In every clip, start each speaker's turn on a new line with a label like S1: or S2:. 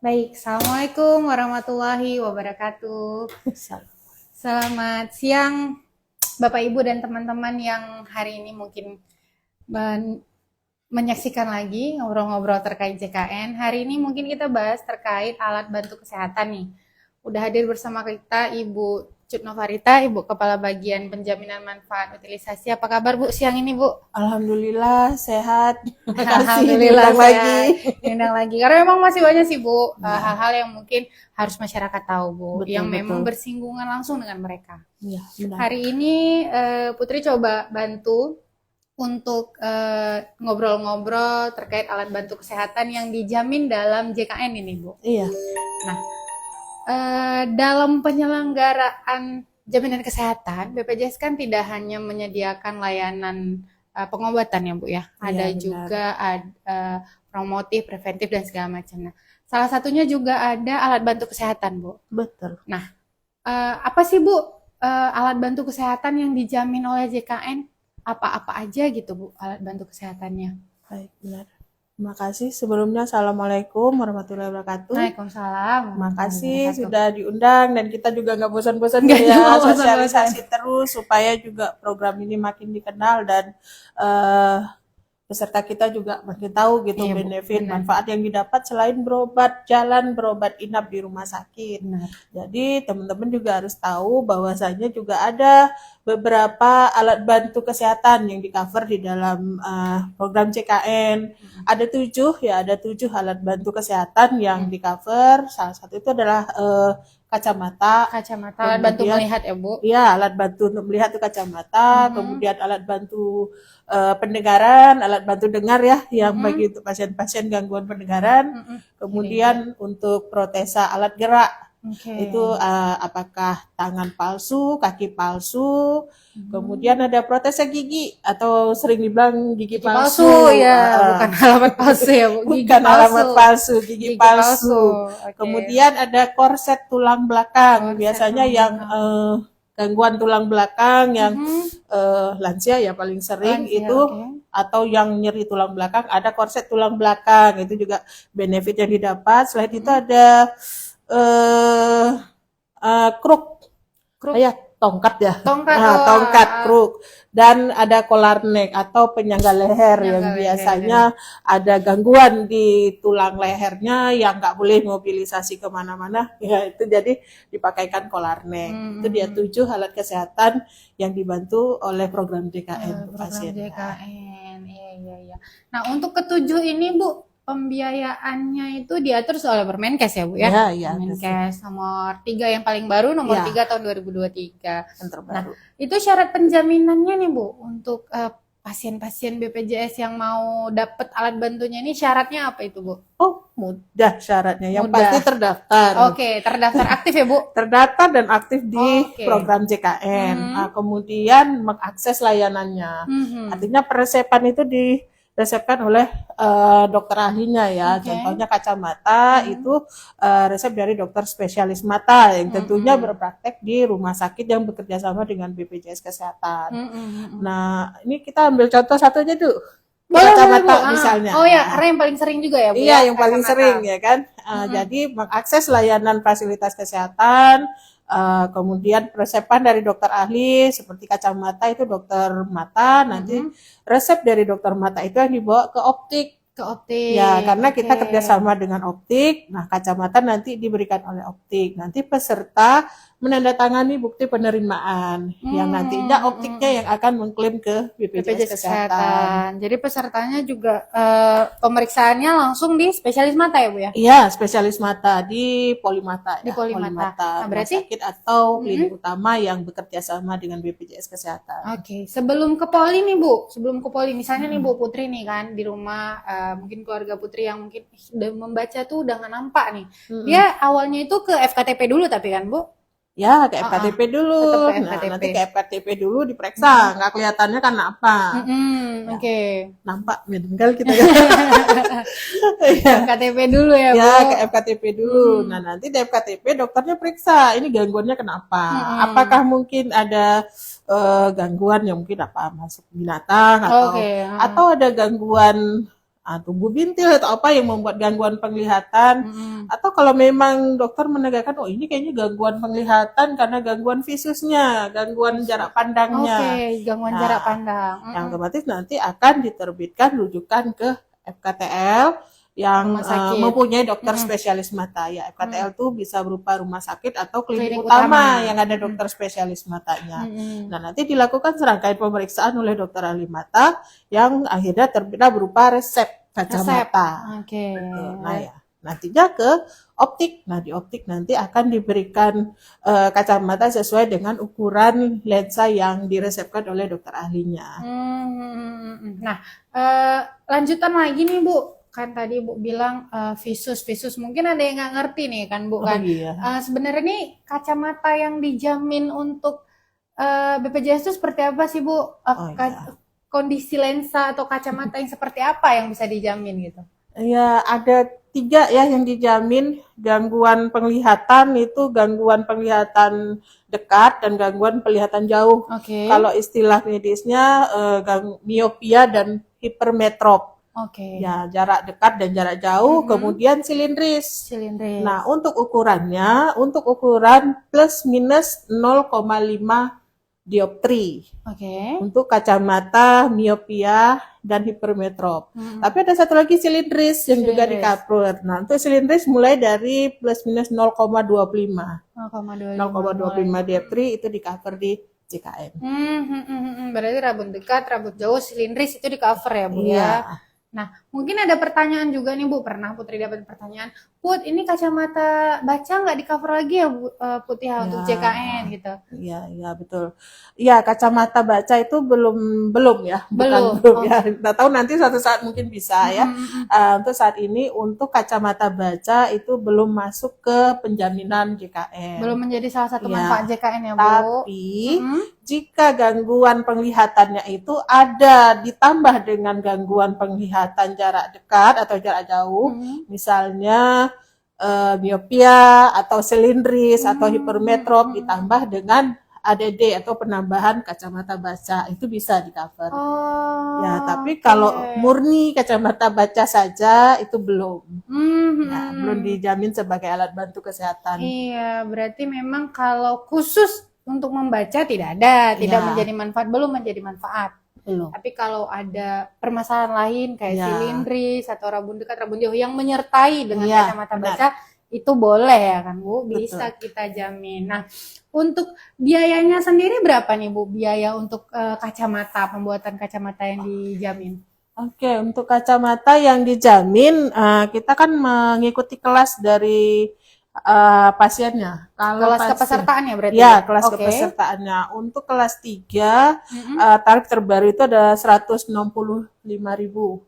S1: Baik, Assalamualaikum warahmatullahi wabarakatuh. Selamat siang Bapak Ibu dan teman-teman yang hari ini mungkin menyaksikan lagi ngobrol-ngobrol terkait JKN. Hari ini mungkin kita bahas terkait alat bantu kesehatan nih. Udah hadir bersama kita Ibu Cut Novarita, Ibu Kepala Bagian Penjaminan Manfaat Utilisasi. Apa kabar Bu siang ini Bu?
S2: Alhamdulillah sehat. Terima kasih
S1: Alhamdulillah
S2: diundang lagi.
S1: diundang lagi. Karena memang masih banyak sih Bu hal-hal yang mungkin harus masyarakat tahu Bu,
S2: Betul,
S1: yang memang
S2: betul.
S1: bersinggungan langsung dengan mereka.
S2: Iya, benar.
S1: Hari ini Putri coba bantu untuk ngobrol-ngobrol terkait alat bantu kesehatan yang dijamin dalam JKN ini Bu.
S2: Iya,
S1: Nah, dalam penyelenggaraan jaminan kesehatan, BPJS kan tidak hanya menyediakan layanan pengobatan ya Bu ya, ada
S2: benar.
S1: juga promotif, preventif dan segala macam. Nah, salah satunya juga ada alat bantu kesehatan Bu.
S2: Betul.
S1: Nah, apa sih Bu alat bantu kesehatan yang dijamin oleh JKN? Apa-apa aja gitu Bu alat bantu kesehatannya?
S2: Baik, benar. Terima kasih. Sebelumnya Assalamualaikum warahmatullahi wabarakatuh.
S1: Waalaikumsalam.
S2: Terima kasih
S1: Wabarakatuh.
S2: sudah diundang dan kita juga nggak bosan-bosan
S1: Nggak
S2: ya
S1: bosan-bosan.
S2: sosialisasi terus supaya juga program ini makin dikenal dan peserta kita juga makin tahu gitu
S1: Iya, Bu.
S2: benefit,
S1: Benar.
S2: manfaat yang didapat selain berobat jalan, berobat inap di rumah sakit.
S1: Benar.
S2: Jadi teman-teman juga harus tahu bahwasanya juga ada beberapa alat bantu kesehatan yang di-cover di dalam program CKN. Ada 7 alat bantu kesehatan yang di-cover. Salah satu itu adalah kacamata.
S1: Kacamata alat bantu
S2: Kemudian-
S1: melihat ya Bu.
S2: Ya, alat bantu untuk melihat itu kacamata, kemudian alat bantu pendengaran, alat bantu dengar ya, yang bagi untuk pasien-pasien gangguan pendengaran. Kemudian untuk protesa alat gerak,
S1: Oke.
S2: itu apakah tangan palsu, kaki palsu, kemudian ada protesa gigi atau sering dibilang gigi palsu.
S1: ya, bukan alamat palsu ya Bu. Gigi
S2: Bukan alamat palsu, gigi palsu.
S1: Oke.
S2: Kemudian ada korset tulang belakang.
S1: Korset
S2: Biasanya
S1: tulang
S2: yang gangguan tulang belakang yang lansia ya paling sering
S1: Lansia,
S2: itu
S1: oke.
S2: atau yang nyeri tulang belakang ada korset tulang belakang, itu juga benefit yang didapat. Selain itu ada kruk.
S1: Kruk.
S2: Ya, tongkat ya.
S1: Tongkat,
S2: Tongkat kruk. Dan ada collar neck atau penyangga leher yang
S1: leher.
S2: biasanya ada gangguan di tulang lehernya yang nggak boleh mobilisasi kemana-mana. Ya, itu jadi dipakaikan collar neck. Itu dia 7 alat kesehatan yang dibantu oleh program JKN untuk
S1: Program
S2: pasien.
S1: JKN. Iya. Nah, untuk ketujuh ini Bu, pembiayaannya itu diatur oleh Permenkes ya Bu ya?
S2: Iya,
S1: Permenkes nomor 3 yang paling baru, nomor
S2: Ya.
S1: 3 tahun 2023.
S2: yang terbaru.
S1: Itu syarat penjaminannya nih Bu untuk pasien-pasien BPJS yang mau dapat alat bantunya ini syaratnya apa itu Bu?
S2: Oh, mudah syaratnya. Yang
S1: Mudah.
S2: pasti terdaftar.
S1: Oke, terdaftar aktif ya Bu?
S2: Terdaftar dan aktif di
S1: Oke.
S2: program JKN. Kemudian mengakses layanannya. Artinya peresepan itu diresepkan oleh dokter ahlinya ya.
S1: Oke.
S2: Contohnya kacamata itu resep dari dokter spesialis mata yang tentunya berpraktek di rumah sakit yang bekerja sama dengan BPJS Kesehatan. Nah, ini kita ambil contoh satu aja tuh. Kacamata misalnya.
S1: Oh ya, karena yang paling sering juga ya Bu?
S2: Iya,
S1: ya,
S2: yang paling
S1: kacamata.
S2: sering ya kan. Jadi mengakses layanan fasilitas kesehatan, kemudian peresepan dari dokter ahli seperti kacamata itu dokter mata, nanti resep dari dokter mata itu yang dibawa ke optik.
S1: Ke optik.
S2: Ya, karena kita
S1: Oke.
S2: kerjasama dengan optik. Nah, kacamata nanti diberikan oleh optik. Nanti peserta menandatangani bukti penerimaan yang nantinya optiknya yang akan mengklaim ke BPJS Kesehatan.
S1: Jadi pesertanya juga pemeriksaannya langsung di spesialis mata ya Bu ya?
S2: Iya, spesialis mata di Polimata.
S1: Di
S2: Ya,
S1: Polimata. Nah, berarti
S2: rumah sakit atau klinik utama yang bekerja sama dengan BPJS Kesehatan.
S1: Oke, sebelum ke poli nih Bu, misalnya nih Bu Putri nih kan di rumah, mungkin keluarga Putri yang mungkin udah membaca tuh udah nggak nampak nih. Dia awalnya itu ke FKTP dulu tapi kan Bu?
S2: Ya, ke FKTP dulu.
S1: tetap ke
S2: Nah,
S1: FKTP.
S2: nanti ke FKTP dulu diperiksa, nggak kelihatannya kan apa.
S1: Oke.
S2: Nampak meninggal kita ya.
S1: FKTP dulu ya Bu?
S2: Ya, ke FKTP dulu. Nah, nanti di FKTP dokternya periksa, ini gangguannya kenapa? Apakah mungkin ada gangguan yang mungkin apa masuk binatang atau
S1: Oke.
S2: atau ada gangguan tumbuh bintil atau apa yang membuat gangguan penglihatan. Atau kalau memang dokter menegakkan, oh ini kayaknya gangguan penglihatan karena gangguan visusnya, gangguan jarak pandangnya.
S1: Oke, gangguan
S2: Nah,
S1: jarak pandang.
S2: yang otomatis nanti akan diterbitkan rujukan ke FKTL yang
S1: Rumah sakit.
S2: mempunyai dokter spesialis mata. Ya, FKTL itu bisa berupa rumah sakit atau klinik
S1: Klinik
S2: utama
S1: utama.
S2: yang ada dokter spesialis matanya. Nah, nanti dilakukan serangkaian pemeriksaan oleh dokter ahli mata yang akhirnya terbitlah berupa resep kacamata.
S1: Oke.
S2: Betul. Nah, ya. Nantinya ke optik. Nah, di optik nanti akan diberikan kacamata sesuai dengan ukuran lensa yang diresepkan oleh dokter ahlinya.
S1: Nah, lanjutan lagi nih Bu, kan tadi Bu bilang visus mungkin ada yang nggak ngerti nih kan Bu kan.
S2: iya.
S1: Sebenarnya nih kacamata yang dijamin untuk BPJS itu seperti apa sih Bu?
S2: Iya.
S1: Kondisi lensa atau kacamata yang seperti apa yang bisa dijamin gitu?
S2: Ya, ada 3 ya yang dijamin. Gangguan penglihatan itu gangguan penglihatan dekat dan gangguan penglihatan jauh.
S1: Oke.
S2: Kalau istilah medisnya miopia dan hipermetrop.
S1: Oke.
S2: Ya, jarak dekat dan jarak jauh, kemudian silindris.
S1: Silindris.
S2: Nah, untuk ukuran plus minus 0,5 dioptri.
S1: Oke.
S2: Untuk kacamata miopia dan hipermetrop. Tapi ada satu lagi silindris yang juga di cover. Nah, untuk silindris mulai dari plus minus 0,25. 0,25 dioptri itu di cover di JKN.
S1: Berarti rambut dekat, rambut jauh, silindris itu di cover ya Bu
S2: Iya.
S1: ya. Nah, mungkin ada pertanyaan juga nih Bu, pernah Putri dapat pertanyaan, Put, ini kacamata baca nggak di cover lagi ya Bu, Putih ya, untuk JKN gitu?
S2: Iya, betul. Iya, kacamata baca itu belum ya,
S1: Belum.
S2: belum ya. Nggak tahu nanti suatu saat mungkin bisa ya. Untuk saat ini untuk kacamata baca itu belum masuk ke penjaminan JKN.
S1: Belum menjadi salah satu
S2: Iya.
S1: manfaat JKN ya Bu.
S2: Tapi jika gangguan penglihatannya itu ada ditambah dengan gangguan penglihatan jarak dekat atau jarak jauh, misalnya miopia atau silindris atau hipermetrop ditambah dengan ADD atau penambahan kacamata baca, itu bisa di cover.
S1: Oh,
S2: Ya, tapi kalau murni kacamata baca saja itu belum. Nah, belum dijamin sebagai alat bantu kesehatan.
S1: Iya, berarti memang kalau khusus untuk membaca tidak ada, tidak menjadi manfaat, belum menjadi manfaat.
S2: Belum.
S1: Tapi kalau ada permasalahan lain kayak
S2: Iya.
S1: silindris atau rambut dekat, rambut jauh yang menyertai dengan
S2: Iya,
S1: kacamata
S2: benar.
S1: baca, itu boleh ya kan Bu, bisa kita jamin. Nah, untuk biayanya sendiri berapa nih Bu, biaya untuk kacamata, pembuatan kacamata yang dijamin?
S2: Oke, untuk kacamata yang dijamin, kita kan mengikuti kelas dari pasiennya. Kalau
S1: Kelas kepesertaan ya berarti?
S2: Ya, kelas
S1: Oke.
S2: kepesertaannya. Untuk kelas 3, tarif terbaru itu ada 165.000.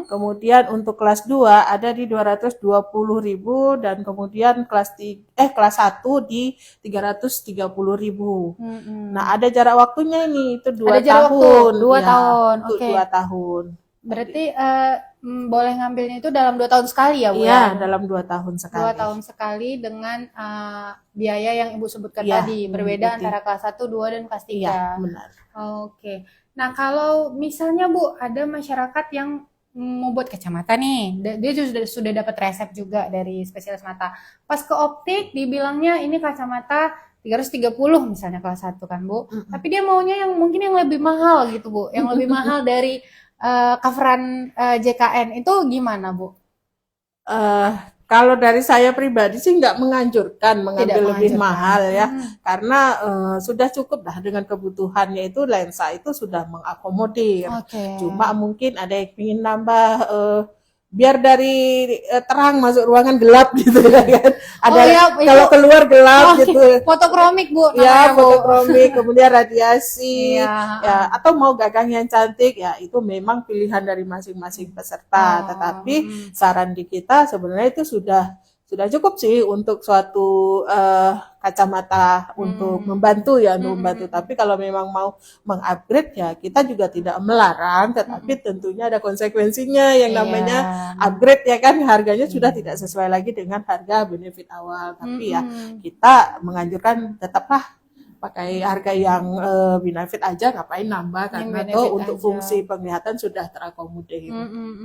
S2: Kemudian untuk kelas 2 ada di 220.000 dan kemudian kelas 1 di 330.000. Nah, ada jarak waktunya ini, itu 2
S1: Ada jarak waktu,
S2: tahun.
S1: 2
S2: Ya,
S1: tahun.
S2: untuk
S1: Oke.
S2: 2 tahun.
S1: Berarti boleh ngambilnya itu dalam 2 tahun sekali ya Bu?
S2: Iya,
S1: ya?
S2: dalam 2 tahun sekali.
S1: 2 tahun sekali dengan biaya yang Ibu sebutkan
S2: Iya,
S1: tadi, berbeda
S2: mengikuti.
S1: antara kelas 1, 2, dan kelas 3.
S2: Iya, benar.
S1: Oke. Nah, kalau misalnya Bu, ada masyarakat yang mau buat kacamata nih, dia sudah dapat resep juga dari spesialis mata. Pas ke optik dibilangnya ini kacamata 330 misalnya kelas 1 kan Bu. Tapi dia maunya yang mungkin yang lebih mahal gitu Bu, yang lebih mahal dari coveran JKN itu gimana Bu?
S2: Kalau dari saya pribadi sih nggak menganjurkan mengambil lebih mahal ya, karena sudah cukup lah dengan kebutuhannya itu lensa itu sudah mengakomodir.
S1: Oke.
S2: Cuma mungkin ada yang ingin nambah biar dari terang masuk ruangan gelap gitu ya kan. Ada
S1: ya,
S2: kalau
S1: itu-
S2: keluar gelap gitu.
S1: Fotokromik Bu
S2: Ya,
S1: namanya Bu.
S2: fotokromik, kemudian radiasi,
S1: Iya.
S2: ya, atau mau gagang yang cantik, ya itu memang pilihan dari masing-masing peserta. Tetapi saran di kita sebenarnya itu sudah cukup sih untuk suatu kacamata untuk membantu ya, untuk membantu. Tapi kalau memang mau mengupgrade ya kita juga tidak melarang, tetapi tentunya ada konsekuensinya yang namanya upgrade ya kan, harganya sudah tidak sesuai lagi dengan harga benefit awal. Tapi ya kita menganjurkan tetaplah pakai harga yang benefit aja, ngapain nambah,
S1: Yang
S2: karena
S1: benefit
S2: untuk
S1: aja.
S2: fungsi penglihatan sudah terakomodir.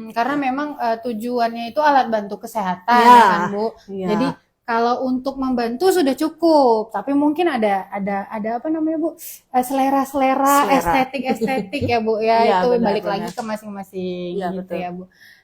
S1: Karena memang tujuannya itu alat bantu kesehatan
S2: Iya,
S1: ya kan Bu.
S2: iya.
S1: Jadi kalau untuk membantu sudah cukup, tapi mungkin ada apa namanya Bu? Selera-selera
S2: Selera.
S1: estetik ya Bu ya.
S2: Iya,
S1: Itu balik
S2: benar-benar.
S1: lagi ke masing-masing
S2: Iya,
S1: gitu
S2: betul.
S1: ya Bu.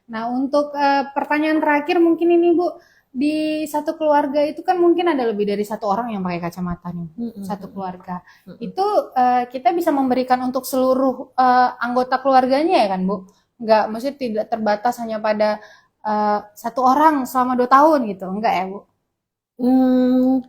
S1: Nah, untuk pertanyaan terakhir mungkin ini Bu, di satu keluarga itu kan mungkin ada lebih dari satu orang yang pakai kacamata nih, satu keluarga. Itu kita bisa memberikan untuk seluruh anggota keluarganya ya kan Bu? Nggak, maksudnya tidak terbatas hanya pada satu orang selama 2 tahun gitu, enggak ya Bu?
S2: Hmm,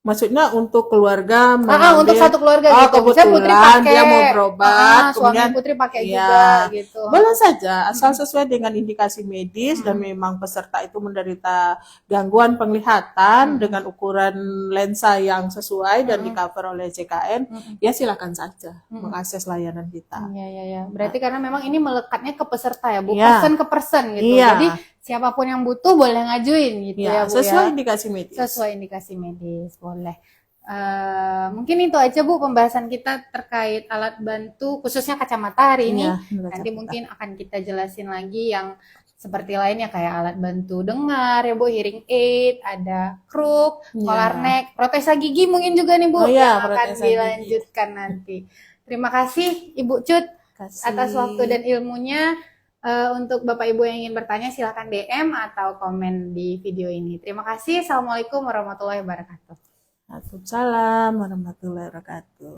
S2: maksudnya untuk keluarga
S1: Untuk
S2: mengambil,
S1: satu keluarga
S2: oh
S1: gitu. Misalnya Putri
S2: kebetulan
S1: pakai,
S2: dia mau berobat,
S1: suami
S2: kemudian
S1: Putri pakai
S2: ya
S1: juga gitu.
S2: boleh saja asal sesuai dengan indikasi medis dan memang peserta itu menderita gangguan penglihatan dengan ukuran lensa yang sesuai dan di cover oleh JKN, ya silakan saja mengakses layanan kita.
S1: Iya. Berarti karena memang ini melekatnya ke peserta ya Bu,
S2: Iya.
S1: person ke person gitu.
S2: Iya.
S1: Jadi siapapun yang butuh boleh ngajuin gitu ya
S2: Ya,
S1: Bu
S2: sesuai
S1: ya.
S2: indikasi medis.
S1: Sesuai indikasi medis, boleh. Mungkin itu aja Bu pembahasan kita terkait alat bantu khususnya kacamata hari ini.
S2: Iya,
S1: Nanti
S2: kacamata.
S1: mungkin akan kita jelasin lagi yang seperti lainnya kayak alat bantu dengar ya Bu, hearing aid, ada crook,
S2: Iya.
S1: collar neck, protesa gigi mungkin juga nih Bu
S2: Oh iya,
S1: yang akan
S2: protesa gigi.
S1: dilanjutkan nanti. Terima kasih Ibu Cut atas waktu dan ilmunya. Untuk Bapak Ibu yang ingin bertanya silakan DM atau komen di video ini. Terima kasih. Assalamualaikum warahmatullahi wabarakatuh.
S2: Waalaikumsalam warahmatullahi wabarakatuh.